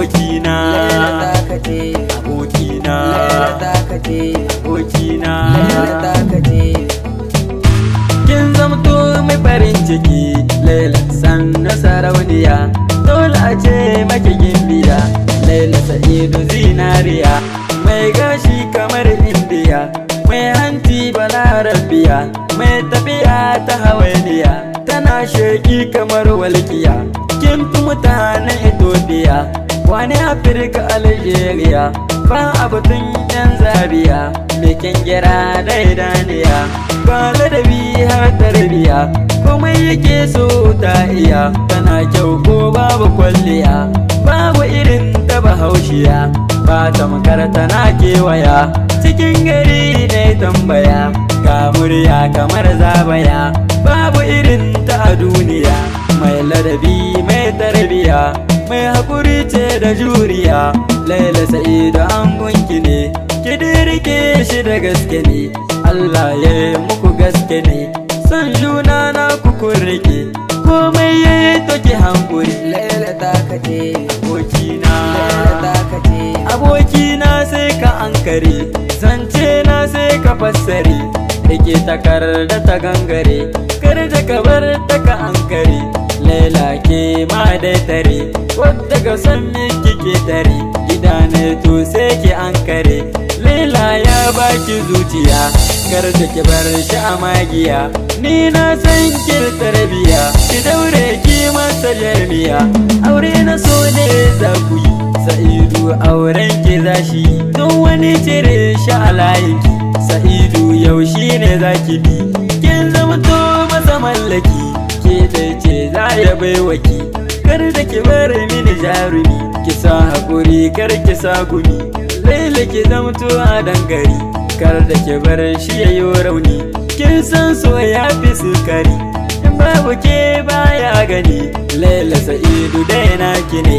abokina, laila ta kace, abokina, laila ta kace, abokina. laila ta kace. Kin zamto mai farin ciki, laila sannu sarauniya, dole a ce maki gimbiya, laila sa'idu zinariya, mai gashi kamar indiya, mai hanci balarabiya, mai tafiya ta hawainiya, tana sheki kamar walkiya. Kin fi mutanen Ethiopia, wani Afirka Algeria, ba abatun yan Zaria, mai gira da idaniya, ba ladabi har tarbiya, komai yake so ta iya, tana kyau ko babu kwalliya, babu irin ta bahaushiya, ba tamkar tana kewaya, cikin gari ne tambaya, ga murya kamar zabaya, babu irin ta a duniya, mai ladabi mai tarbiya, mai haƙuri ce da juriya, laila sa'idu an gunki ne, ki dirike shi da gaske ne, Allah ya yi muku gaske ne, son juna na ku rike, komai ya yi toki hankuri. Laila ta kace, Abokina, laila ta kace, abokina sai ka ankare, zance na sai ka fassare, rike takar da ta gangare, kar da ka bar ta ka ankare, laila ke ma dai tare, wadda ka san me kike tare, gida ne to sai ki ankare, laila ya baki zuciya, kar da ki bar shi a magiya, ni na san ki tarbiya, ki daure ki masa jami'a, aure na so ne za ku yi, sa'idu auren ki za shi, don wani cire shi a layinki, sa'idu yau shi ne za ki bi, kin zama to masa mallaki, ke dai ce za ya baiwaki, kar da ki bar mini jarumi, ki sa haƙuri kar ki sa gumi, laila ki zamto a dangari, kar da ki bar shi ya yi rauni, kin san so ya fi sukari, in babu ke baya gani, laila sa'idu dai naki ne,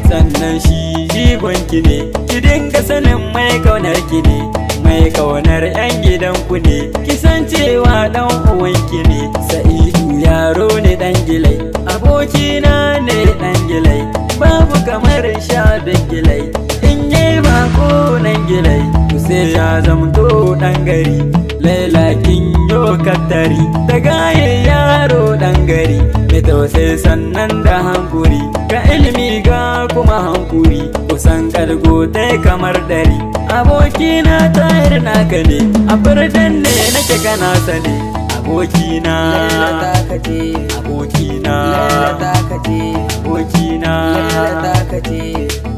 sannan shi jigonki ne, ki dinga sanin mai kaunar ki ne, mai kaunar yan gidanku ne, ki san cewa dan uwanki ne, sa'idu yaro ne dan gilai, abokina ne dan gilai, babu kamar sha da gilai, in yi bako nan gilai, ku sai ya zamto dan gari, laila kin yo kattari, da gaye yaro dan gari, mai tausayi sannan da hankuri, ga ilimi ga kuma hankuri, kusan kargo ta kamar dari, abokina Tahir naka ne, a fardatt ne nake kana sane, abokina, laila ta kace, abokina, laila ta kace, abokina, laila ta kace.